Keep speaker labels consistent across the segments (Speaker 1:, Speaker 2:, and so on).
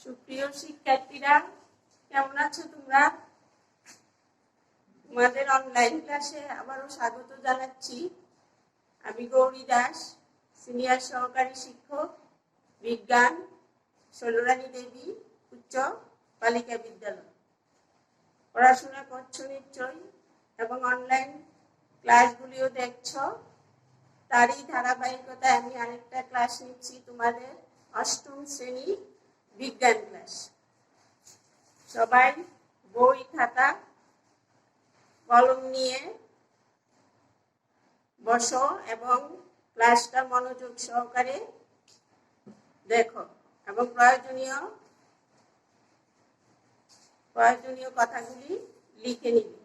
Speaker 1: সুপ্রিয় শিক্ষার্থীরা, কেমন আছো তোমরা? তোমাদের অনলাইন ক্লাসে আবারও স্বাগত জানাচ্ছি। আমি গৌরী দাস, সিনিয়র সহকারী শিক্ষক, বিজ্ঞান, ষোলরানী দেবী উচ্চ বালিকা বিদ্যালয়। পড়াশোনা করছো নিশ্চয়ই এবং অনলাইন ক্লাসগুলিও দেখছো। তারই ধারাবাহিকতায় আমি আরেকটা ক্লাস নিচ্ছি, তোমাদের অষ্টম শ্রেণী বিজ্ঞান ক্লাস। সবাই বই খাতা কলম নিয়ে বসো এবং ক্লাসটা মনোযোগ সহকারে দেখো এবং প্রয়োজনীয় কথাগুলি লিখে নিবে,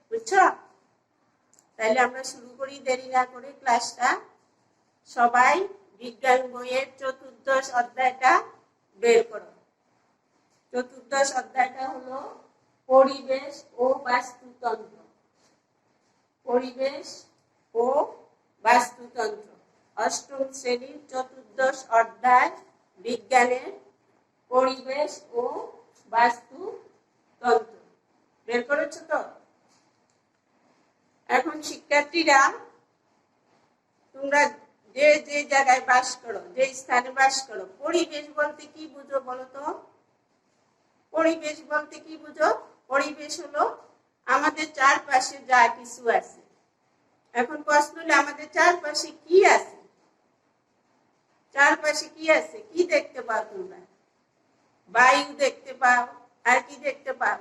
Speaker 1: বুঝছো? তাহলে আমরা শুরু করি দেরি না করে ক্লাসটা। সবাই বিজ্ঞান বইয়ের চতুর্দশ অধ্যায়টা বের করো। চতুর্দশ অধ্যায়টা হলো পরিবেশ ও বাস্তুতন্ত্র। পরিবেশ ও বাস্তুতন্ত্র, অষ্টম শ্রেণীর চতুর্দশ অধ্যায় বিজ্ঞানের পরিবেশ ও বাস্তুতন্ত্র। বের করেছো তো? এখন শিক্ষার্থীরা, তোমরা যে যে জায়গায় বাস করো, যে স্থানে বাস করো, পরিবেশ বলতে কি বুঝো বলো তো? পরিবেশ বলতে কি বুঝো? পরিবেশ হলো আমাদের চারপাশে যা কিছু আছে। এখন প্রশ্ন হলো, আমাদের চারপাশে কি আছে? চারপাশে কি আছে? কি দেখতে পাও তোমরা? বায়ু দেখতে পাও, আর কি দেখতে পাও?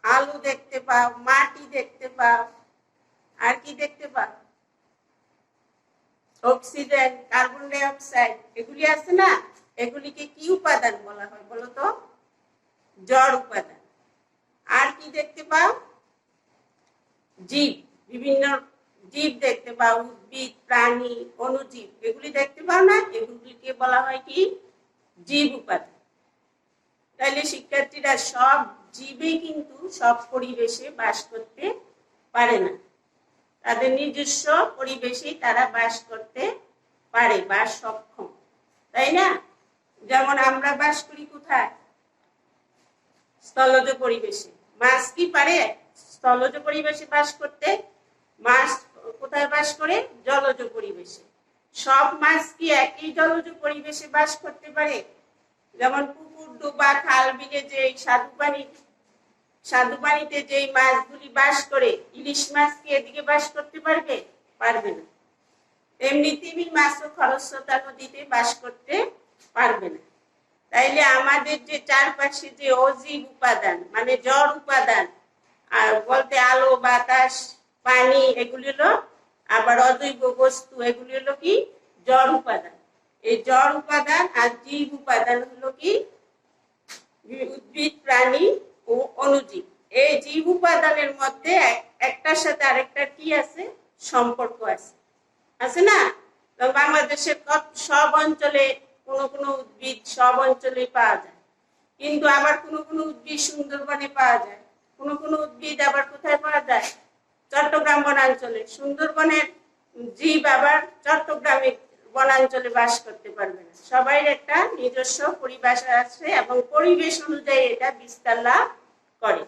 Speaker 1: আলো দেখতে পাও, মাটি দেখতে পাও, আর কি দেখতে পাও? অক্সিজেন, কার্বন ডাই অক্সাইড, এগুলি আছে না? এগুলিকে কি উপাদান বলা হয় বলো তো? জড় উপাদান। আর কি দেখতে পাও? জীব, বিভিন্ন জীব দেখতে পাও, উদ্ভিদ, প্রাণী, অণুজীব, এগুলি দেখতে পাও না? এগুলিকে বলা হয় কি? জীব উপাদান। তাহলে শিক্ষার্থীরা, সব জীবই কিন্তু সব পরিবেশে বাস করতে পারে না। তাদের নিজস্ব পরিবেশেই তারা বাস করতে পারে বা সক্ষম, তাই না? যেমন আমরা বাস করি কোথায়? স্থলজ পরিবেশে। মাছ কি পারে স্থলজ পরিবেশে বাস করতে? মাছ কোথায় বাস করে? জলজ পরিবেশে। সব মাছ কি একই জলজ পরিবেশে বাস করতে পারে? যেমন পুকুর, ডোবা, খাল, বিলে যে স্বাদু পানিতে যে মাছগুলি বাস করে, ইলিশ মাছ কি এদিকে বাস করতে পারবে? পারবে না। এমনি তিমি মাছও খরস্রোতা নদীতে বাস করতে পারবে না। তাইলে আমাদের যে চারপাশে যে অজীব উপাদান, মানে জড় উপাদান, আর বলতে আলো, বাতাস, পানি, এগুলি হলো, আবার অজৈব বস্তু, এগুলি হলো কি? জড় উপাদান। এই জড় উপাদান আর জীব উপাদান হলো কি? উদ্ভিদ, প্রাণী ও অণুজীব। এই জীব উপাদানের মধ্যে একটার সাথে আরেকটার কি আছে? সম্পর্ক আছে না? তো বাংলাদেশের সব অঞ্চলে কোনো উদ্ভিদ সব অঞ্চলে পাওয়া যায়, কিন্তু আবার কোনো উদ্ভিদ সুন্দরবনে পাওয়া যায়। কোনো উদ্ভিদ আবার কোথায় পাওয়া যায়? চট্টগ্রাম বনাঞ্চলে। সুন্দরবনের জীব আবার চট্টগ্রামের বনাঞ্চলে বাস করতে পারবে না। সবাই একটা নিজস্ব পরিবেশ আছে এবং পরিবেশ অনুযায়ী এটা বিস্তার লাভ করে।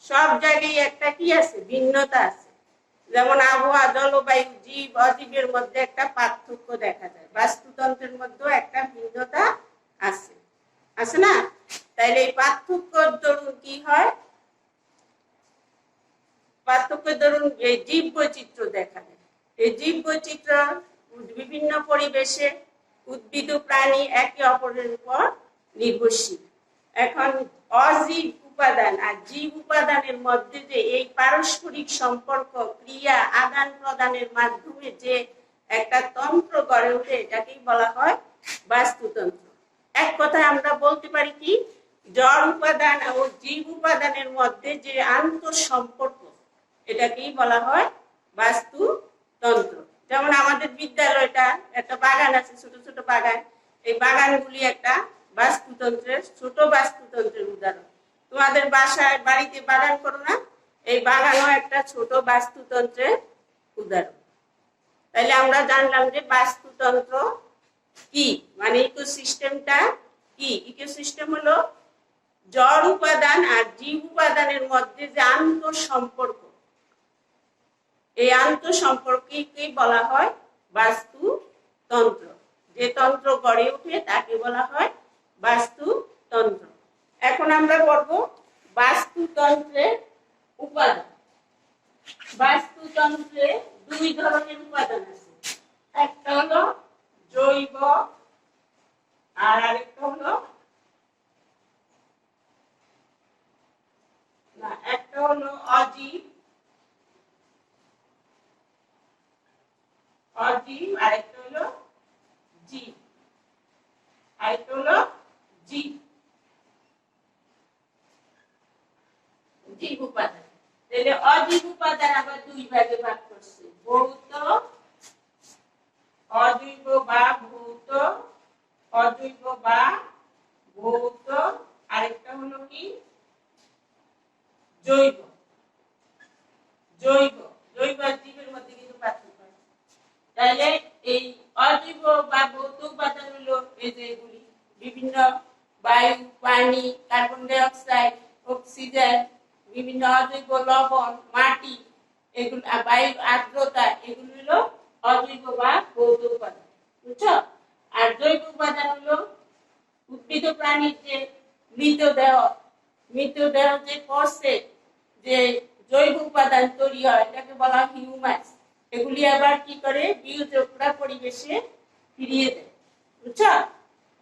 Speaker 1: সব জায়গায় একটা কি আছে? ভিন্নতা আছে। যেমন আবহাওয়া, জলবায়ু, জীব অজীবের মধ্যে একটা পার্থক্য দেখা যায়। বাস্তুতন্ত্রের মধ্যেও একটা ভিন্নতা আছে না? তাইলে এই পার্থক্যের দরুন কি হয়? পার্থক্যের দরুন এই জীব বৈচিত্র্য দেখা যায়। এই জীব বৈচিত্র্য বিভিন্ন পরিবেশে উদ্ভিদ ও প্রাণী একে অপরের উপর নির্ভরশীল। এখন অজীব উপাদান আর জীব উপাদানের মধ্যে যে এই পারস্পরিক সম্পর্ক, ক্রিয়া, আদান প্রদানের মাধ্যমে যে একটা তন্ত্র গড়ে ওঠে, এটাকেই বলা হয় বাস্তুতন্ত্র। এক কথায় আমরা বলতে পারি কি? জড় উপাদান ও জীব উপাদানের মধ্যে যে আন্তঃ সম্পর্ক, এটাকেই বলা হয় বাস্তুতন্ত্র। যেমন আমাদের বিদ্যালয়টা একটা বাগান আছে, ছোট ছোট বাগান। এই বাগানগুলি একটা ছোট বাস্তুতন্ত্রের উদাহরণ। তোমাদের বাসায় বাড়িতে বাগান করো না? এই বাগানও একটা ছোট বাস্তুতন্ত্রের উদাহরণ। তাহলে আমরা জানলাম যে বাস্তুতন্ত্র কি, মানে ইকোসিস্টেমটা কি ইকোসিস্টেম হলো জড় উপাদান আর জীব উপাদানের মধ্যে যে আন্তঃসম্পর্ক, এই আন্তঃসম্পর্ককে বলা হয় বাস্তুতন্ত্র। যে তন্ত্র গড়ে ওঠে তাকে বলা হয় বাস্তুতন্ত্র। এখন আমরা পড়ব বাস্তুতন্ত্রের উপাদান। বাস্তুতন্ত্রে দুই ধরনের উপাদান আছে, একটা হলো জৈব আর আরেকটা হলো একটা হলো অজীব, আর একটা হলো জীব, আরেকটা হলো জীব জীব উপাদান। তাহলে অজীব উপাদান আবার দুই ভাগে ভাগ করছে, ভৌত অজৈব বা ভৌত, অজৈব বা ভৌত, আরেকটা হলো কি জৈব। জৈব জৈব আর জীবের মধ্যে কিন্তু পার্থক্য আছে। তাহলে এই অজৈব বা ভৌত উপাদান হলো এই যে এগুলি বিভিন্ন বায়ু, পানি, কার্বন ডাই অক্সাইড, অক্সিজেন, বিভিন্ন অজৈব লবণ, মাটি, এগুলো বায়ুর আর্দ্রতা, এগুলো হলো অজৈব বা ভৌত উপাদান, বুঝছো? আর জৈব উপাদান হলো উদ্ভিদ প্রাণীর যে মৃতদেহ যে কোষে যে জৈব উপাদান তৈরি হয় এটাকে বলা হয় হিউমাস। এগুলি আবার কি করে বিয়োজকরা পরিবেশে ফিরিয়ে দেয়, বুঝছো?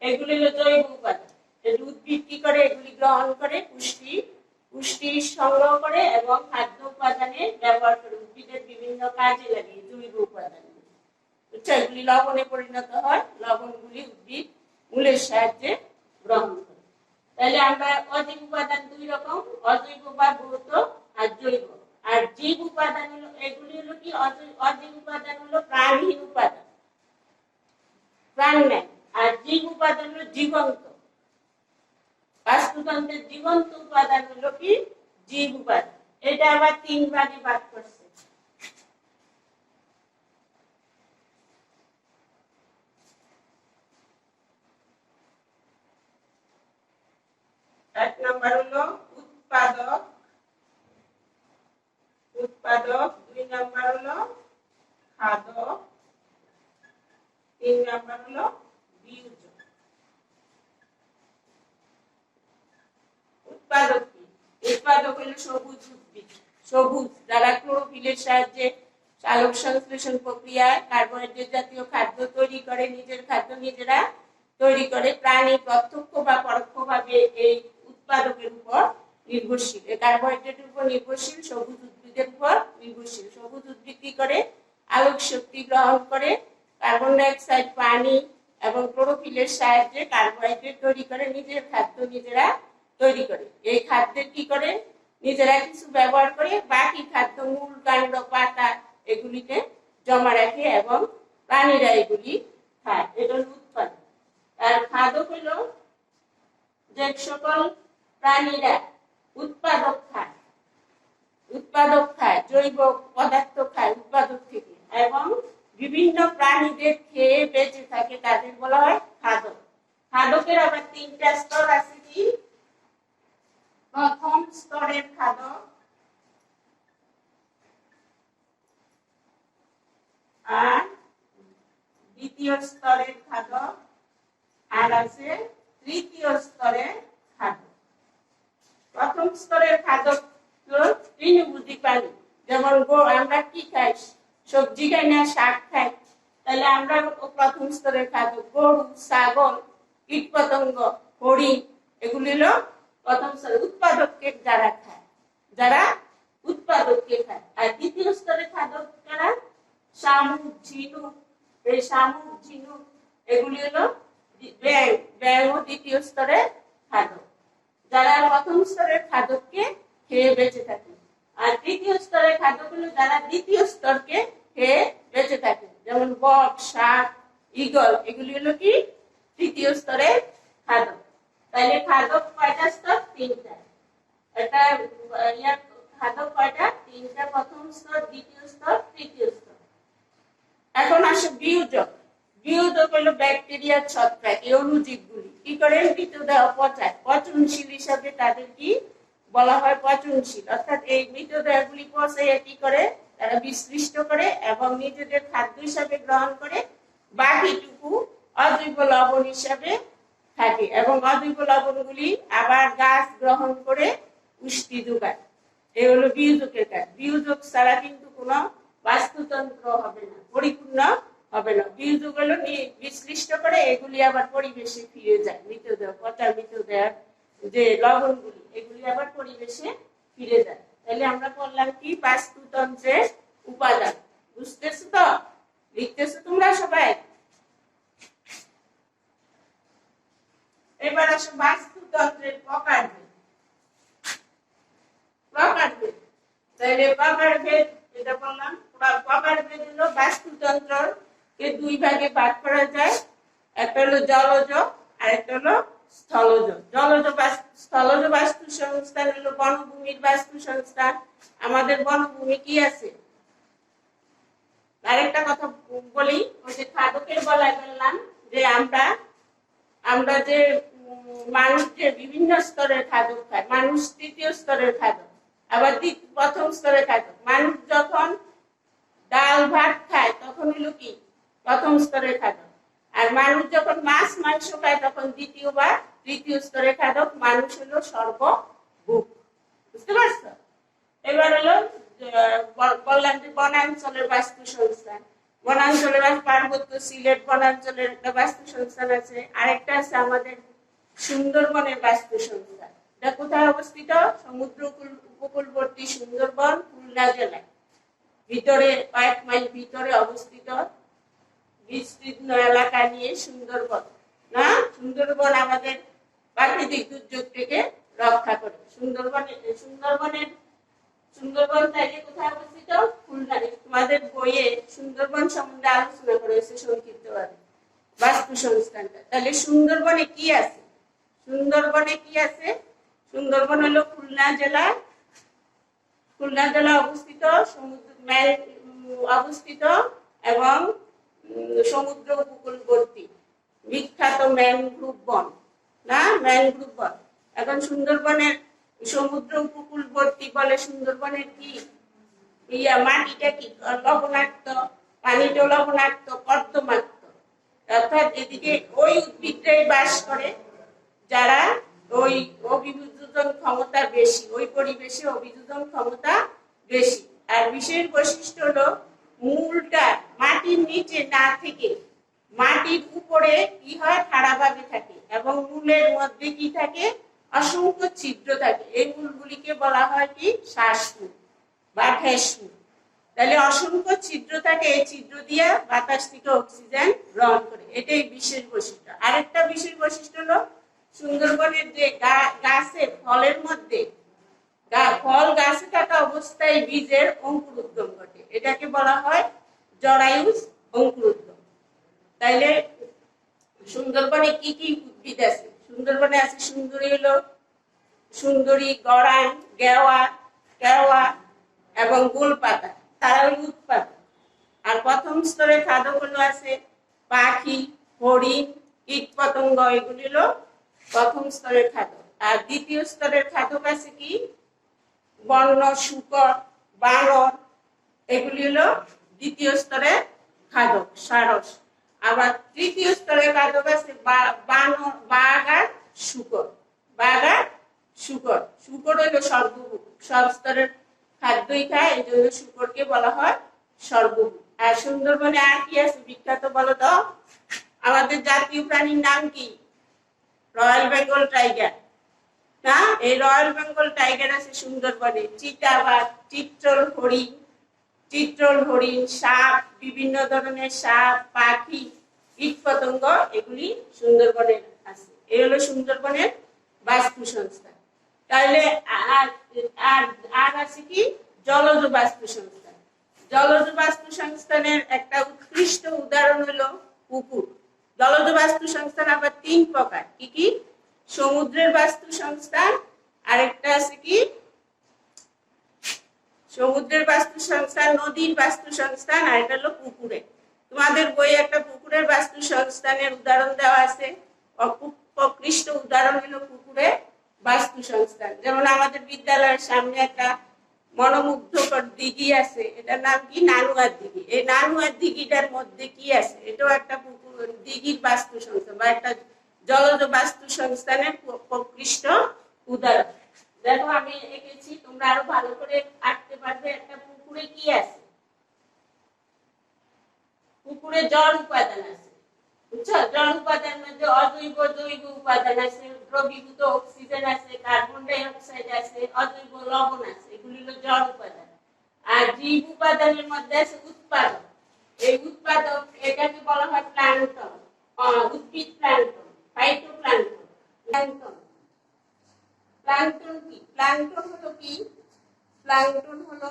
Speaker 1: এগুলি হলো জৈব উপাদান। উদ্ভিদ কি করে এগুলি গ্রহণ করে পুষ্টি সংগ্রহ করে এবং খাদ্য উপাদানে ব্যবহার করে, উদ্ভিদের বিভিন্ন কাজে লাগে জৈব উপাদান, বুঝছো? এগুলি লবণে পরিণত হয়, লবণগুলি উদ্ভিদ মূলের সাহায্যে গ্রহণ করে। তাহলে আমরা অজৈব উপাদান দুই রকম, অজৈব বা ভৌত আর জৈব। আর জীব উপাদান হলো এগুলি হলো কি অজৈব উপাদান হলো প্রাণহীন উপাদান, প্রাণ নেই। আর জীব উপাদান হলো জীবন্ত। বাস্তুতন্ত্রের জীবন্ত উপাদান হলো কি জীব উপাদান। এটা আবার তিন ভাগে ভাগ করছে। এক নম্বর হলো উৎপাদক, দুই নম্বর হলো খাদক, তিন নম্বর হলো বিয়োজক। উৎপাদক কি? উৎপাদক হলো সবুজ উদ্ভিদ, সবুজ যারা ক্লোরোফিলের সাহায্যে সালোক সংশ্লেষণ প্রক্রিয়ায় কার্বোহাইড্রেট জাতীয় খাদ্য তৈরি করে, নিজের খাদ্য নিজেরা তৈরি করে। প্রাণী প্রত্যক্ষ বা পরোক্ষভাবে এই উৎপাদকের উপর নির্ভরশীল, কার্বোহাইড্রেটের উপর নির্ভরশীল, সবুজ উদ্ভিদের উপর নির্ভরশীল। সবুজ উদ্ভিদ কি করে আলোক শক্তি গ্রহণ করে কার্বন ডাই অক্সাইড, পানি এবং ক্লোরোফিলের সাহায্যে কার্বোহাইড্রেট তৈরি করে, নিজের খাদ্য নিজেরা তৈরি করে। এই খাদ্যের কি করে নিজেরা কিছু ব্যবহার করে, বাকি খাদ্য মূল, কাণ্ড, পাতা এগুলিতে জমা রাখে এবং প্রাণীরা এগুলি খায়। এটা উৎপাদন। আর খাদক হলো যে সকল প্রাণীরা উৎপাদক খায়, জৈব পদার্থ খায় উৎপাদক থেকে এবং বিভিন্ন প্রাণীদের খেয়ে বেঁচে থাকে, তাদের বলা হয় খাদক। খাদকের আবার তিনটা স্তর আছে। কি? প্রথম স্তরের খাদক, আর দ্বিতীয় স্তরের খাদক, আর আছে তৃতীয় স্তরের খাদক। প্রথম স্তরের খাদক তৃণভোজী প্রাণী, যেমন আমরা কি খাই, সবজি খাই না, শাক খাই, তাহলে আমরা প্রথম স্তরের খাদক। গরু, ছাগল, কীটপতঙ্গ, হরিণ, এগুলি হলো প্রথম স্তরের উৎপাদককে যারা খায়, যারা উৎপাদককে খায়। আর দ্বিতীয় স্তরের খাদক যারা শামুক, ঝিনুক, এই শামুক, ঝিনুক এগুলি হলো ব্যাং ও দ্বিতীয় স্তরের খাদক, যারা প্রথম স্তরের খাদককে খেয়ে বেঁচে থাকে। আর তৃতীয় স্তরের খাদক হলো যারা দ্বিতীয় স্তরকে খেয়ে বেঁচে থাকে, যেমন বক, সাপ, ঈগল, এগুলি হলো কি তৃতীয় স্তরের খাদক। তাহলে খাদক কয়টা স্তর? তিনটা। এটা খাদক কয়টা? তিনটা। প্রথম স্তর, দ্বিতীয় স্তর, তৃতীয় স্তর। এখন আসে বিয়োজক। বিয়োজক হলো ব্যাকটেরিয়া, ছত্রাক, এই অণুজীবগুলি কি করে মৃতদেহ পচায়, পচনশীল হিসাবে তাদের কি বলা হয়, পচনশীল। অর্থাৎ এই মৃতদেহগুলি পচাইয়া কি করে, তারা বিশ্লিষ্ট করে এবং নিজেদের খাদ্য হিসাবে গ্রহণ করে, বাকিটুকু অজৈব লবণ হিসাবে থাকে এবং অজৈব লবণগুলি আবার গাছ গ্রহণ করে পুষ্টি যোগায়। এই হলো বিয়োজকের কাজ। বিয়োজক ছাড়া কিন্তু কোনো বাস্তুতন্ত্র হবে না, পরিপূর্ণ হবে না। বিয়োজক হলো বিশ্লিষ্ট করে, এগুলি আবার পরিবেশে ফিরে যায়। মৃতদেহ, পচা মৃতদেহ যে লবণগুলি, এগুলি আবার পরিবেশে ফিরে যায়। তাহলে আমরা বললাম কি, বাস্তুতন্ত্রের উপাদান। বুঝতেছো তো? লিখতেছো তোমরা সবাই? এবার আসো বাস্তুতন্ত্রের প্রকারভেদ। প্রকারভেদ, তাহলে প্রকারভেদ এটা বললাম। প্রকারভেদ হলো বাস্তুতন্ত্রকে দুই ভাগে ভাগ করা যায়। একটা হলো জলজ আর একটা হলো স্থলজ। স্থলজ বাস্তু সংস্থান হলো বনভূমির বাস্তু সংস্থান। আমাদের বনভূমি কি আছে? আরেকটা কথা বলি, ওই যে খাদকের বলা বললাম যে আমরা যে মানুষ যে বিভিন্ন স্তরের খাদক খায়। মানুষ তৃতীয় স্তরের খাদক, আবার প্রথম স্তরের খাদক। মানুষ যখন ডাল ভাত খায় তখন হলো কি প্রথম স্তরের খাদক, আর মানুষ যখন মাছ মাংস খায় তখন দ্বিতীয় বা তৃতীয় স্তরের খাদক। মানুষ হলো সর্বভূক। বুঝতে পারছো? এবার হলো বললাম যে বনাঞ্চলের বাস্তু সংস্থান। বনাঞ্চলের পার্বত্য সিলেট বনাঞ্চলের একটা বাস্তু সংস্থান আছে। আরেকটা আছে আমাদের সুন্দরবনের বাস্তু সংস্থান। এটা কোথায় অবস্থিত? সমুদ্র উপকূলবর্তী সুন্দরবন, খুলনা জেলায় ভিতরে, কয়েক মাইল ভিতরে অবস্থিত বিস্তীর্ণ এলাকা নিয়ে সুন্দরবন। না, সুন্দরবন আমাদের প্রাকৃতিক দুর্যোগ থেকে রক্ষা করে। সুন্দরবন তাইলে কোথায় অবস্থিত? খুলনায়। তোমাদের বইয়ে সুন্দরবন সম্বন্ধে আলোচনা করেছে সংক্ষিপ্তভাবে বাস্তু সংস্থানটা। তাহলে সুন্দরবনে কি আছে? সুন্দরবন হলো খুলনা জেলা অবস্থিত, অবস্থিত এবং সমুদ্র উপকূলবর্তী বিখ্যাত ম্যানগ্রোভ বন। না, ম্যানগ্রোভ বন। এখন সুন্দরবনের সমুদ্র উপকূলবর্তী বলে সুন্দরবনের কি মাটিটা কি লবণাক্ত, পানিটা লবণাক্ত, কর্দমাক্ত। অর্থাৎ এদিকে ওই উদ্ভিদটাই বাস করে যারা ওই অভিযোজন ক্ষমতা বেশি, ওই পরিবেশে অভিযোজন ক্ষমতা বেশি। আর বিশেষ বৈশিষ্ট্য হলো মূলটা মাটির নিচে না থেকে মাটির উপরে কি হয়, খাড়াভাবে থাকে এবং মূলের মধ্যে কি থাকে, অসংখ্য ছিদ্র থাকে। এই মূলগুলিকে বলা হয় কি শ্বাসমূল বা ঠেসমূল। তাহলে অসংখ্য ছিদ্র থাকে, এই ছিদ্র দিয়ে বাতাস থেকে অক্সিজেন গ্রহণ করে। এটাই বিশেষ বৈশিষ্ট্য। আরেকটা বিশেষ বৈশিষ্ট্য হলো সুন্দরবনের যে গাছের ফলের মধ্যে ফল গাছে থাকা অবস্থায় বীজের অঙ্কুরোদ্গম ঘটে। এটাকে বলা হয় জরায়ুজ অঙ্কুরোদ্গম। তাইলে সুন্দরবনে কি কি উদ্ভিদ আছে? সুন্দরবনে আছে সুন্দরী, গড়ান, কেওয়া এবং গোলপাতা। তারা হল উৎপাদক। আর প্রথম স্তরের খাদ্যগুলো আছে পাখি, হরিণ, কীট পতঙ্গ। এগুলি হলো প্রথম স্তরের খাদ্য। আর দ্বিতীয় স্তরের খাদ্য আছে কি বন্য শুকর, বানর। এগুলি হলো দ্বিতীয় স্তরের খাদ্য, সারস। আবার তৃতীয় স্তরের খাদ্য আছে বাঘ আর শুকর। শুকর হইলো সর্বভূক, সব স্তরের খাদ্যই খায়, এই জন্য শুকরকে বলা হয় সর্বভূক। আর সুন্দরবনে আর কি আছে বিখ্যাত বলো তো? আমাদের জাতীয় প্রাণীর নাম কি? Royal Bengal tiger. না, এই রয়্যাল বেঙ্গল টাইগার আছে সুন্দরবনে। চিতাবাঘ, চিত্রল হরিণ, সাপ, বিভিন্ন ধরনের সাপ, পাখি, কীট পতঙ্গ, এগুলি সুন্দরবনের আছে। এই হলো সুন্দরবনের বাস্তু সংস্থান। তাহলে আর আছে কি জলজ বাস্তু সংস্থান। জলজ বাস্তু সংস্থানের একটা উৎকৃষ্ট উদাহরণ হলো পুকুর। জলজ বাস্তু সংস্থান আবার তিন প্রকার। কি কি? সমুদ্রের বাস্তু সংস্থান, আরেকটা আছে কি সমুদ্রের বাস্তু সংস্থান, নদীর বাস্তু সংস্থান, আর এটা হলো পুকুরে। তোমাদের বইয়ে একটা পুকুরের বাস্তু সংস্থানের উদাহরণ দেওয়া আছে। প্রকৃষ্ট উদাহরণ হলো পুকুরের বাস্তু সংস্থান। যেমন আমাদের বিদ্যালয়ের সামনে একটা মনোমুগ্ধকর দিঘি আছে, এটার নাম কি? নানুয়ার দিঘি। এই নানুয়ার দিঘিটার মধ্যে কি আছে? এটাও একটা পুকুর দিঘির বাস্তু সংস্থা বা একটা জলজ বাস্তু সংস্থানের প্রকৃষ্ট উদাহরণ। দেখো আমি এঁকেছি, তোমরা আরো ভালো করে আঁকতে পারবে। একটা পুকুরে কি আছে? পুকুরে জল উপাদান আছে, বুঝছো? জল উপাদান মধ্যে অজৈব জৈব উপাদান আছে, দ্রবীভূত অক্সিজেন আছে, কার্বন ডাই অক্সাইড আছে, অজৈব লবণ আছে, এগুলি হলো জল উপাদান। আর জীব উপাদানের মধ্যে আছে উৎপাদক। এই উৎপাদক এটাকে বলা হয় প্ল্যাঙ্কটন, উদ্ভিদ প্ল্যাঙ্কটন, ফাইটোপ্ল্যাঙ্কটন। প্ল্যাঙ্কটন প্ল্যাঙ্কটন কি? প্ল্যাঙ্কটন হলো কি? প্ল্যাঙ্কটন হলো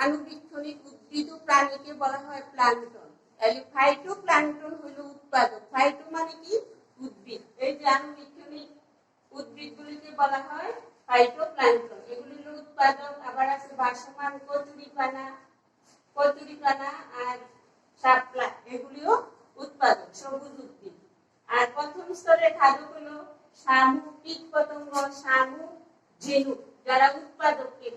Speaker 1: আণুবীক্ষণিক উদ্ভিদ ও প্রাণীকে বলা হয় প্ল্যাঙ্কটন। তাহলে ফাইটোপ্ল্যাঙ্কটন হলো উৎপাদক। ফাইটো মানে কি? উদ্ভিদ। এই যে আণুবীক্ষণিক উদ্ভিদগুলিকে বলা হয় ফাইটোপ্ল্যাঙ্কটন, এগুলি হলো উৎপাদক। আবার আছে ভাসমান কচুরিপানা, আর শাপলা, এগুলিও উৎপাদক, সবুজ উদ্ভিদ। আর প্রথম স্তরের খাদ্য হলো শামুক, কীট পতঙ্গ, শামুক, ঝিনুক, যারা উৎপাদককে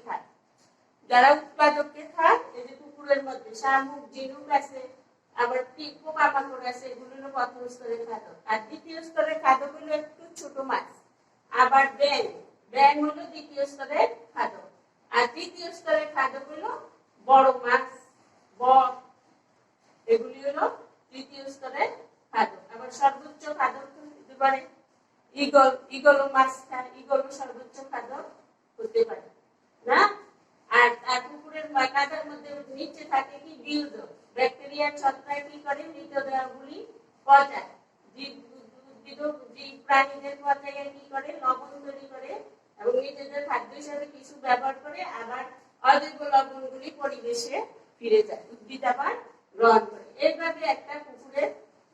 Speaker 1: খায়। এই যে পুকুরের মধ্যে শামুক, ঝিনুক আছে, আবার পোকামাকড় আছে, এগুলো হলো প্রথম স্তরের খাদ্য। আর দ্বিতীয় স্তরের খাদ্য হলো একটু ছোট মাছ, আবার ব্যাঙ হলো দ্বিতীয় স্তরের খাদ্য। আর তৃতীয় স্তরের খাদ্য হলো বড় মাছ, বক, এগুলি হলো তৃতীয় স্তরের খাদ্য। আবার সর্বোচ্চ খাদ্য হতে পারে ঈগলও মাছ খায়, ঈগলও সর্বোচ্চ খাদ্য হতে পারে না। আর পুকুরের কাদার মধ্যে নিচে থাকে কি? বীজ। ব্যাকটেরিয়া ছত্রাক কি করে? মৃতদেহগুলি পচায়, জীব প্রাণীদের পচাইয়া কি করে? লবণ তৈরি করে এবং নিজেদের খাদ্য হিসাবে কিছু ব্যবহার করে। আবার অজৈব লবণগুলি পরিবেশে ফিরে যায়, উদ্ভিদ আবার গ্রহণ করে। এইভাবে একটা পুকুরের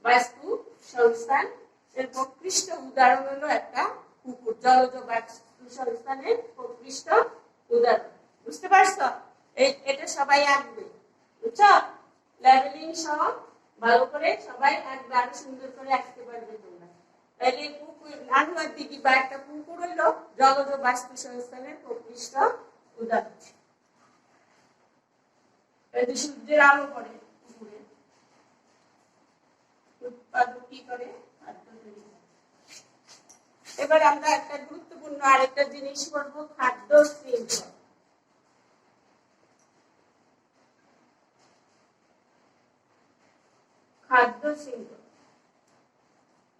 Speaker 1: বাস্তু সংস্থান এর প্রকৃষ্ট উদাহরণ হলো একটা পুকুর, জলজ বাস্তু সংস্থানের প্রকৃষ্ট উদাহরণ। বুঝতে পারছো? এটা সবাই আঁকবে, বুঝছো? লেভেলিং সহ ভালো করে সবাই আঁকবে, আরো সুন্দর করে আঁকতে পারবে তোমরা। তাহলে পুকুর, নানুয়ার দিঘি বা একটা পুকুর হইলো জলজ বাস্তু সংস্থানের প্রকৃষ্ট উদাহরণ। এই যে সূর্যের আলো পড়ে পুকুরে, উৎপাদক কি করে? এবার আমরা একটা গুরুত্বপূর্ণ আরেকটা জিনিস করব, খাদ্য শৃঙ্খল। খাদ্য শৃঙ্খল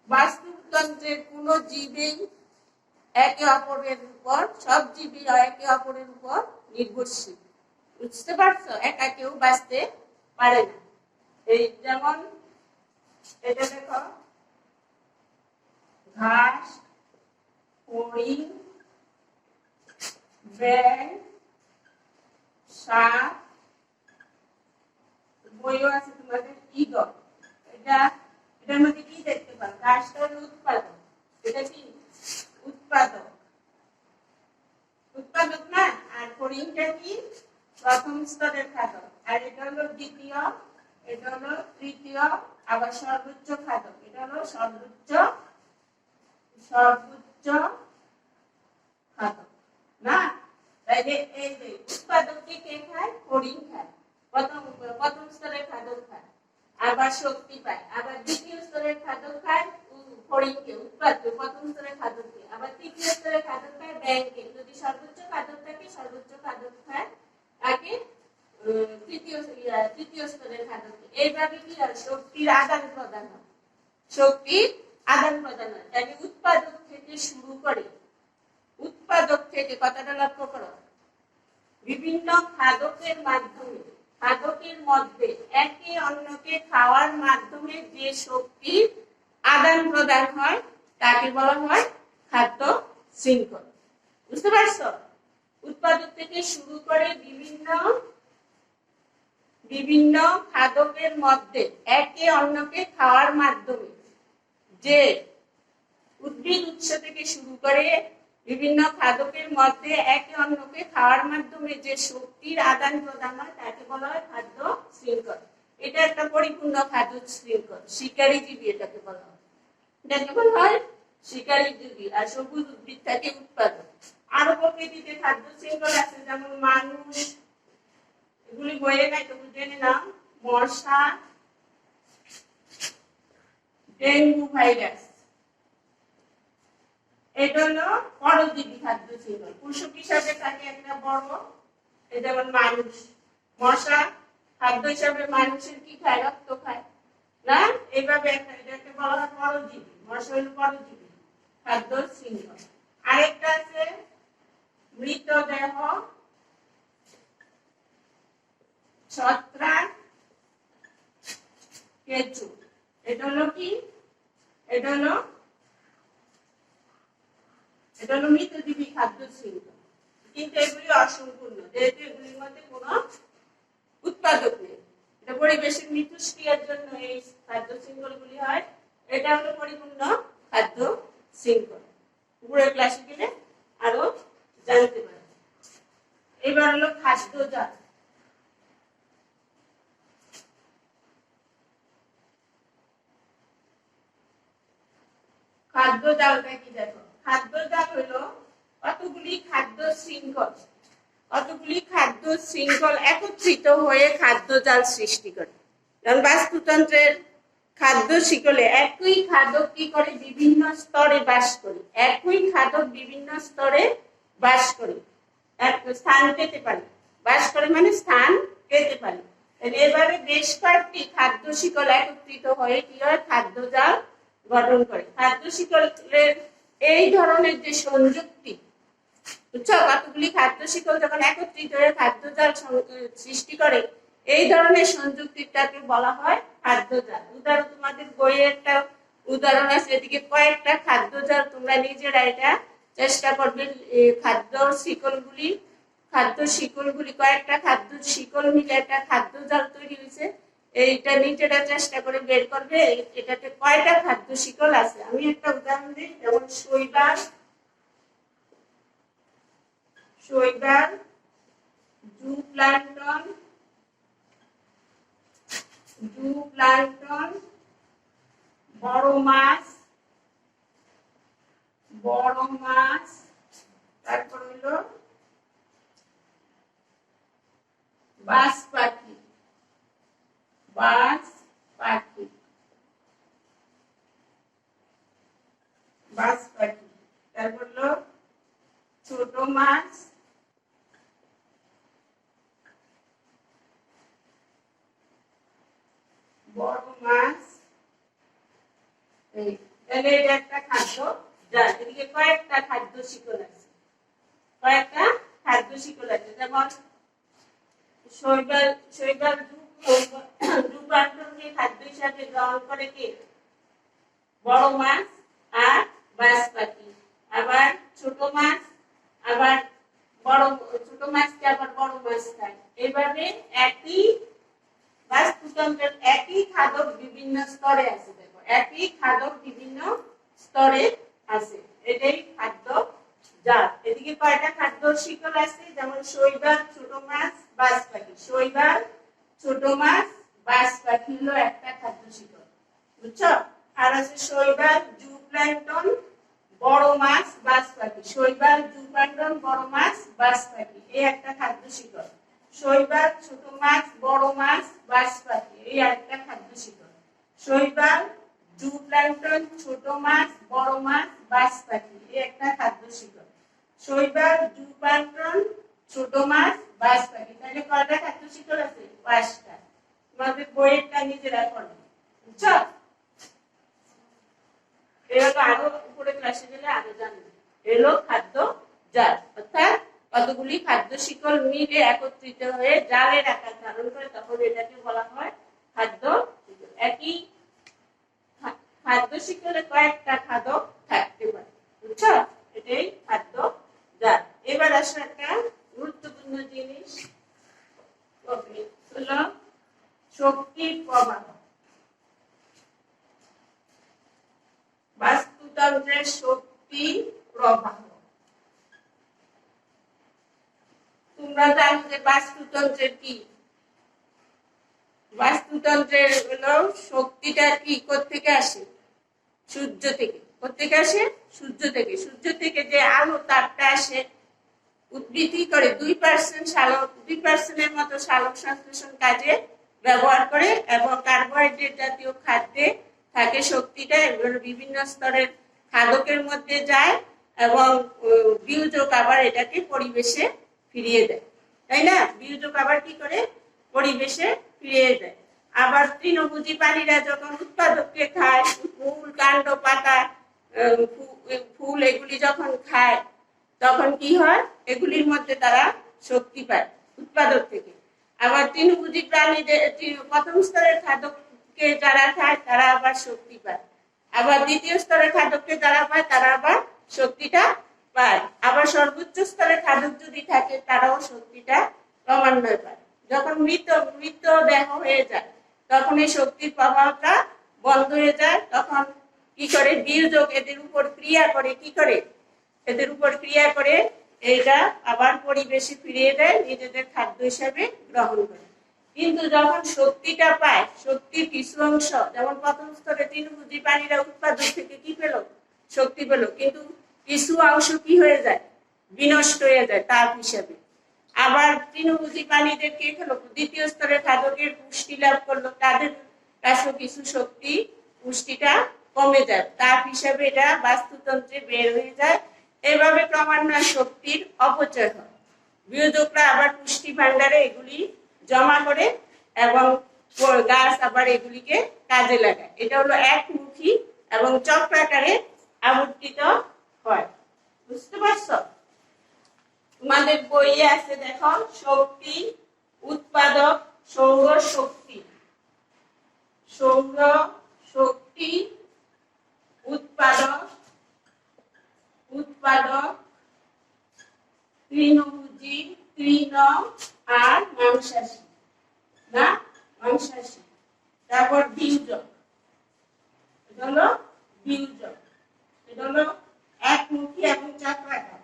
Speaker 1: বাস্তুতন্ত্রের কোন জীবেই একে অপরের উপর, সব জীবই একে অপরের উপর নির্ভরশীল। বুঝতে পারছো? একা কেউ বাঁচতে পারে না। এই যেমন এটা দেখো, ঘাস, হরিণ, ব্যাঙ, সাপ, বইও আছে তোমাদের ঈগল। এটার মধ্যে কি দেখতে পাও? ঘাসটা হলো উৎপাদক। এটা কি? উৎপাদক না? আর হরিণটা কি? প্রথম স্তরের খাদ্য। আর এটা হলো দ্বিতীয়, এটা হলো তৃতীয়, আবার সর্বোচ্চ খাদ্য। এটা হলো সর্বোচ্চ খাদ্য না? তাইলে এই যে উৎপাদককে কে খায়? হরিণ খায়, প্রথম স্তরের খাদ্য খায়, আবার শক্তি পায়। আবার দ্বিতীয় স্তরের খাদ্য খায় হরিণকে, উৎপাদক প্রথম স্তরের খাদ্যকে। আবার তৃতীয় স্তরের খাদ্য খায় ব্যাঙকে। যদি সর্বোচ্চ খাদ্য থাকে, সর্বোচ্চ খাদ্য খায় তাকে তৃতীয় স্তরের খাদ্যকে। এইভাবে কি হয়? শক্তির আদান প্রদান হয়, তাহলে উৎপাদক থেকে শুরু করে, কথাটা লক্ষ্য করো, বিভিন্ন খাদকের মধ্যে একে অন্যকে খাওয়ার মাধ্যমে যে শক্তির আদান প্রদান হয় তাকে বলা হয় খাদ্য শৃঙ্খল। বুঝতে পারছো? উৎপাদক থেকে শুরু করে বিভিন্ন খাদকের মধ্যে একে অন্যকে খাওয়ার মাধ্যমে, যে উদ্ভিদ উৎস থেকে শুরু করে বিভিন্ন খাদকের মধ্যে একে অন্যকে খাওয়ার মাধ্যমে যে শক্তির আদান প্রদান হয় তাকে বলা হয় খাদ্য শৃঙ্খল। এটা একটা পরিপূর্ণ খাদ্য শৃঙ্খল। শিকারী জীবী এটাকে বলা হয় শিকারী জীবী, আর সবুজ উদ্ভিদ থাকে উৎপাদক। আরো প্রকৃতিতে খাদ্য শৃঙ্খল আছে, যেমন মানুষ, এগুলি বইয়ে নাই তো জেনে নাও। মশা, ডেঙ্গু ভাইরাস, এটা হলো পরজীবী খাদ্য শৃঙ্খল। পোষক হিসাবে থাকে একটা বড়, এই যেমন মানুষ, মশা খাদ্য হিসাবে মানুষের কি খায়? রক্ত খায় না? এইভাবে এটাকে বলা হয় পরজীবী। মশা হলো পরজীবী খাদ্য শৃঙ্খল। আরেকটা আছে মৃতদেহ, ছত্রাক, কেঁচো। এটা হলো কি? এটা হলো মৃতজীবী খাদ্য শৃঙ্খল। কিন্তু এগুলি অসম্পূর্ণ, যেহেতু এগুলির মধ্যে কোনো উৎপাদক নেই। এটা পরিবেশের মিথস্ক্রিয়ার জন্য এই খাদ্য শৃঙ্খলগুলি হয়। এটা হলো পরিপূর্ণ খাদ্য শৃঙ্খল। উপরের ক্লাসে গেলে আরো জানতে পারবে। এবার হলো খাদ্যজাত। খাদ্যজালটা কি দেখো? খাদ্যজাল হলো কতগুলি খাদ্য শৃঙ্খল একত্রিত হয়ে খাদ্যজাল সৃষ্টি করে। যেমন বাস্তুতন্ত্রের খাদ্য শিকলে একই খাদক কি করে? বিভিন্ন স্তরে বাস করে। একই খাদক বিভিন্ন স্তরে বাস করে, এক স্থান পেতে পারে। বাস করে মানে স্থান পেতে পারে। এবারে বেশ কয়েকটি খাদ্য শিকল একত্রিত হয়ে কি হয়? খাদ্যজাল গঠন করে। খাদ্য শিকলের এই ধরনের যে সংযুক্তি, বুঝছো? কতগুলি খাদ্য শিকল যখন একত্রিত হয়ে খাদ্যজাল সৃষ্টি করে, এই ধরনের সংযুক্তিটাকে বলা হয় খাদ্যজাল। উদাহরণ তোমাদের বইয়ে একটা উদাহরণ আছে, এদিকে কয়েকটা খাদ্যজাল তোমরা নিজেরা এটা চেষ্টা করবে। খাদ্য শিকলগুলি কয়েকটা খাদ্য শিকল মিলে একটা খাদ্যজাল তৈরি হয়েছে। এইটা নিজেরা চেষ্টা করে বের করবে এটাতে কয়টা খাদ্য শিকল আছে। আমি একটা উদাহরণ দিই, যেমন শৈবাল, জুপ্লাঙ্কটন, বড় মাছ, তারপর হলো বাজ পাখি, তারপর হলো ছোট মাছ, বড় মাছ। তাহলে এটা একটা খাদ্য জাল। এদিকে কয়েকটা খাদ্য শিকল আছে, যেমন শৈবাল যুগান্তরকে খাদ্য হিসাবে গ্রহণ করে কে? বড় মাছ আর বাজ পাখি। আবার ছোট মাছকে আবার বড় মাছ খায়। এইভাবে একই বাস্তুতন্ত্রের একই খাদক বিভিন্ন স্তরে আছে। দেখো, একই খাদক বিভিন্ন স্তরে আছে, এটাই খাদ্য জাল। এদিকে কয়টা খাদ্য শিকল আছে? যেমন শৈবাল, ছোট মাছ, বাজ পাখি। শৈবাল, ছোট মাছ, বাজ পাখি হলো একটা খাদ্য শিকল, বুঝছো? আর আছে শৈবাল, জুপ্লাঙ্কটন, বড় মাছ, বাজ পাখি। শৈবাল, জুপ্লাঙ্কটন, বড় মাছ, বাজ পাখি, এই একটা খাদ্য শিকল। শৈবাল, ছোট মাছ, বড় মাছ, বাজ পাখি, এই একটা খাদ্য শিকল। শৈবাল, জুপ্লাঙ্কটন, ছোট মাছ, বড় মাছ, বাজ পাখি, এই একটা খাদ্য শিকল। শৈবাল, জুপ্লাঙ্কটন, ছোট মাছ, বাজ পাখি। তাহলে কয়টা খাদ্য শিকল আছে? 5টা। তোমাদের বইয়েরটা নিজেরা পড়বে, বুঝছো? এরকম আরো উপরে ক্লাসে গেলে আরো জানবে। এলো খাদ্য জাল, অর্থাৎ কতগুলি খাদ্য শিকল মিলে একত্রিত হয়ে জালের আকার ধারণ করে, তখন এটাকে বলা হয় খাদ্য শিকল। একই খাদ্য শিকলে কয়েকটা খাদক থাকতে পারে, বুঝছো? এটাই খাদ্য জাল। এবার আসো একটা গুরুত্বপূর্ণ জিনিস, হলো শক্তির প্রবাহ। বাস্তুতন্ত্রের শক্তি প্রবাহ। তোমরা জানো যে বাস্তুতন্ত্রের কি? বাস্তুতন্ত্রের হলো শক্তিটা কি কোথা থেকে আসে? সূর্য থেকে। কোত্থেকে আসে? সূর্য থেকে। সূর্য থেকে যে আলো তাপটা আসে, উদ্ভিদ কি করে 2%-এর মতো সালোক সংশ্লেষণ কাজে ব্যবহার করে, এবং কার্বোহাইড্রেট জাতীয় খাদ্যে থাকে শক্তিটা, এগুলো বিভিন্ন স্তরের খাদকের মধ্যে যায়, এবং বিয়োজক আবার এটাকে পরিবেশে ফিরিয়ে দেয়, তাই না? বিয়োজক আবার কি করে? পরিবেশে ফিরিয়ে দেয়। আবার তৃণভোজী প্রাণীরা যখন উৎপাদককে খায়, ফুল, কাণ্ড, পাতা, ফুল এগুলি যখন খায়, তখন কি হয়? এগুলির মধ্যে তারা শক্তি পায় উৎপাদক থেকে। আবার তৃণভোজী প্রাণীদের প্রথম স্তরের খাদ্যকে যারা খায় তারা আবার শক্তি পায়, আবার দ্বিতীয় স্তরের খাদ্যকে যারা পায় তারা আবার শক্তিটা পায়, আবার সর্বোচ্চ স্তরের খাদ্য যদি থাকে তারাও শক্তিটা ক্রমান্বয়ে পায়। যখন মৃত দেহ হয়ে যায় তখন এই শক্তির প্রভাবটা বন্ধ হয়ে যায়, তখন কি করে? বিয়োজক এদের উপর ক্রিয়া করে, কি করে? এদের উপর ক্রিয়া করে এটা আবার পরিবেশে ফিরিয়ে দেয়, নিজেদের খাদ্য হিসাবে গ্রহণ করে। কিন্তু যখন শক্তিটা পায়, শক্তির কিছু অংশ, যেমন প্রথম স্তরে তৃণভোজী প্রাণীরা উৎপাদক থেকে কি পেল? শক্তি পেল, কিন্তু কিছু অংশ কি হয়ে যায়? বিনষ্ট হয়ে যায় তাপ হিসাবে। আবার তৃণভোজী প্রাণীদের কে খেলো? দ্বিতীয় স্তরের খাদ্যের পুষ্টি লাভ করলো, তাদের কাছে কিছু শক্তি, পুষ্টিটা কমে যায়, তাপ হিসাবে এটা বাস্তুতন্ত্রে বের হয়ে যায়। এভাবে ক্রমান্বয়ে শক্তির অপচয় হয়। বিয়োজকরা আবার পুষ্টি ভান্ডারে এগুলি জমা করে, এবং গাছ আবার এগুলিকে কাজে লাগায়। এটা হলো একমুখী এবং চক্রাকারে আবর্তিত হয়। বুঝতে পারছো? তোমাদের বইয়ে আছে, দেখো, শক্তি, উৎপাদক, সৌর শক্তি, সৌর শক্তি, উৎপাদক, তৃণভোজী, তৃণ আর মাংসাশী, না মাংসাশী। তারপর বিয়োজক, এটা হলো বিয়োজক, এটা হলো একমুখী এবং চক্রাকার।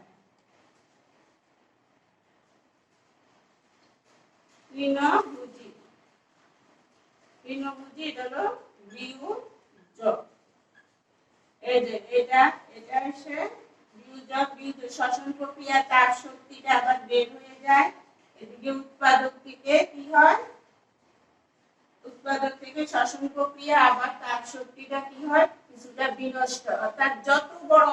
Speaker 1: তৃণভোজী, এটা হলো বিয়োজক। এই যে এটা এসে বিয়োজক, শ্বসন প্রক্রিয়া, তাপ শক্তিটা আবার বের হয়ে যায়। এদিকে উৎপাদক থেকে কি হয়? উৎপাদক থেকে শ্বসন প্রক্রিয়া, আবার তাপ শক্তিটা কি হয়? কিছুটা বিনষ্ট। অর্থাৎ যত বড়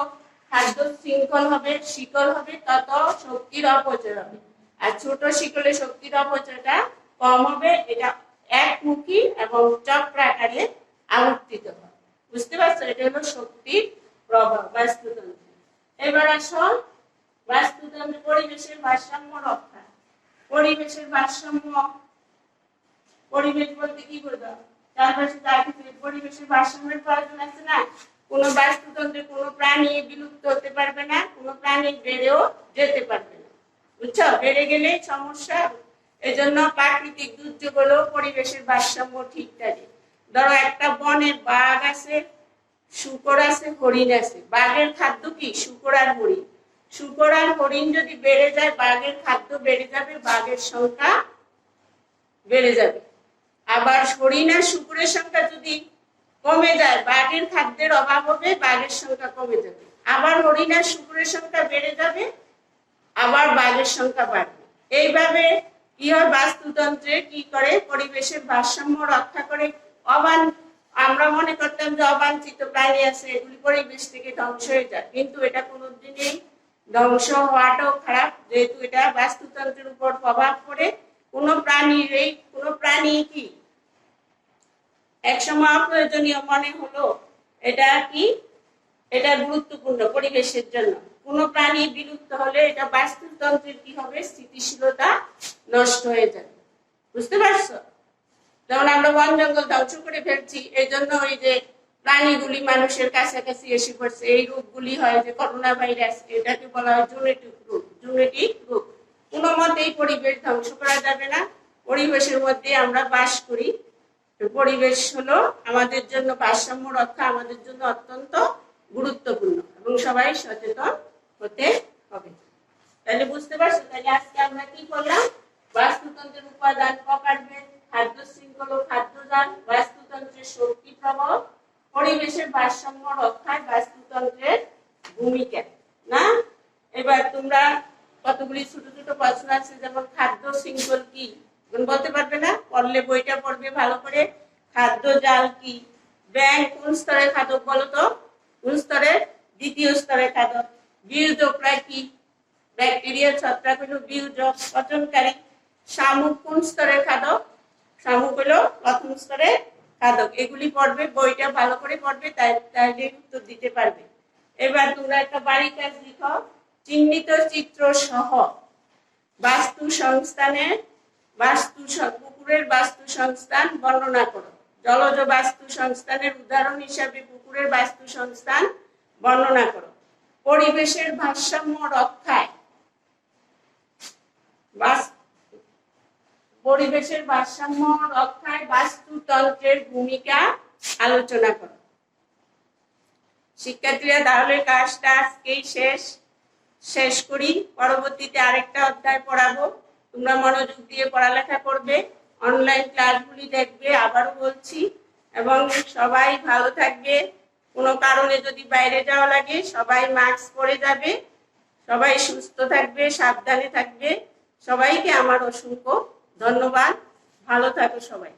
Speaker 1: খাদ্য শৃঙ্খল হবে, শিকল হবে, তত শক্তির অপচয় হবে, আর ছোট শিকলে শক্তির অপচয়টা কম হবে। এটা একমুখী এবং চক্রাকারে আবর্তিত হয়। বুঝতে পারছো? এটা হলো শক্তির প্রভাব বাস্তুতন্ত্রে। এবার আসো বাস্তুতন্ত্রে পরিবেশের ভারসাম্য রক্ষা। পরিবেশের ভারসাম্য, পরিবেশ বলতে কি বোঝো? চারপাশে পরিবেশের ভারসাম্যের প্রয়োজন আছে না? কোনো বাস্তুতন্ত্রে কোনো প্রাণী বিলুপ্ত হতে পারবে না, কোনো প্রাণী বেড়েও যেতে পারবে না। বুঝছো? বেড়ে গেলে সমস্যা। এজন্য প্রাকৃতিক দুর্যোগ হলো পরিবেশের ভারসাম্য ঠিক থাকে। ধরো একটা বনে বাঘ আছে, শূকর আছে, হরিণ আছে। বাঘের খাদ্য কি? শূকর আর হরিণ। শূকর আর হরিণ যদি বেড়ে যায়, বাঘের খাদ্য বেড়ে যাবে, বাঘের সংখ্যা বেড়ে যাবে। আবার হরিণ আর শূকরের সংখ্যা যদি কমে যায়, বাঘের খাদ্যের অভাব হবে, বাঘের সংখ্যা কমে যাবে। আবার হরিণ আর শূকরের সংখ্যা বেড়ে যাবে, আবার বাঘের সংখ্যা বাড়বে। এইভাবে কি হয়? বাস্তুতন্ত্রে কি করে? পরিবেশের ভারসাম্য রক্ষা করে। আমরা মনে করতাম যে অবাঞ্ছিত প্রাণী আছে, এগুলি পরিবেশ থেকে ধ্বংস হয়ে যায়, কিন্তু এটা কোনোদিনই ধ্বংস হওয়াটাও খারাপ, যেহেতু এটা বাস্তুতন্ত্রের উপর প্রভাব পড়ে। কোনো প্রাণী কি একসময় অপ্রয়োজনীয় মনে হলো, এটা কি? এটা গুরুত্বপূর্ণ পরিবেশের জন্য। কোন প্রাণী বিলুপ্ত হলে এটা বাস্তুতন্ত্রের কি হবে? স্থিতিশীলতা নষ্ট হয়ে যাবে। বুঝতে পারছো? যেমন আমরা বন জঙ্গল ধ্বংস করে ফেলছি, এই জন্য ওই যে প্রাণীগুলি মানুষের কাছাকাছি এসে পড়ছে। এই রোগগুলি হয়, যে করোনা ভাইরাস, এটাকে বলা হয় জেনেটিক রোগ। কোনো মতেই পরিবেশ ধ্বংস করা যাবে না। পরিবেশের মধ্যে আমরা বাস করি। পরিবেশ হলো আমাদের জন্য, ভারসাম্য রক্ষা আমাদের জন্য অত্যন্ত গুরুত্বপূর্ণ, এবং সবাই সচেতন হতে হবে। তাহলে বুঝতে পারছো? তাহলে আজকে আমরা কি করলাম? বাস্তুতন্ত্রের উপাদান, প্রকারভেদ, খাদ্য শৃঙ্খল ও খাদ্যজান, বাস্তুতন্ত্রের শক্তি প্রভাব, পরিবেশের ভারসাম্য রক্ষায় বাস্তুতন্ত্র কতগুলি ছোট ছোট প্রশ্ন আছে, যেমন খাদ্য শৃঙ্খল কি, বলতে পারবে না? পড়লে বইটা পড়বে ভালো করে। খাদ্য জাল কি? ব্যাঙ কোন স্তরের খাদক বলো তো? কোন স্তরের? দ্বিতীয় স্তরের খাদক। বীর্যকরা কি? ব্যাকটেরিয়া ছত্রাক হলো বীর্যক পচনকারী। শামুক কোন স্তরের খাদক? শামুক হলো প্রথম স্তরের খাদক। এগুলি পড়বে, বইটা ভালো করে পড়বে, তাইলে উত্তর দিতে পারবে। এবার তোমরা একটা বাড়ি কাজ লিখো। চিহ্নিত চিত্র সহ বাস্তু সংস্থানের পুকুরের বাস্তু সংস্থান বর্ণনা করো। জলজ বাস্তু সংস্থানের উদাহরণ হিসাবে পুকুরের বাস্তু সংস্থান বর্ণনা করো। পরিবেশের ভারসাম্য রক্ষায় বাস্তুতন্ত্রের ভূমিকা আলোচনা করো। শিক্ষার্থীরা, তাহলে কাজটা আজকেই শেষ করি। পরবর্তীতে আরেকটা অধ্যায় পড়াবো। তোমরা মনোযোগ দিয়ে পড়ালেখা করবে, অনলাইন ক্লাসগুলি দেখবে, আবারও বলছি। এবং সবাই ভালো থাকবে। কোনো কারণে যদি বাইরে যাওয়া লাগে সবাই মাস্ক পরে যাবে। সবাই সুস্থ থাকবে, সাবধানে থাকবে। সবাইকে আমার অসংখ্য ধন্যবাদ। ভালো থাকো সবাই।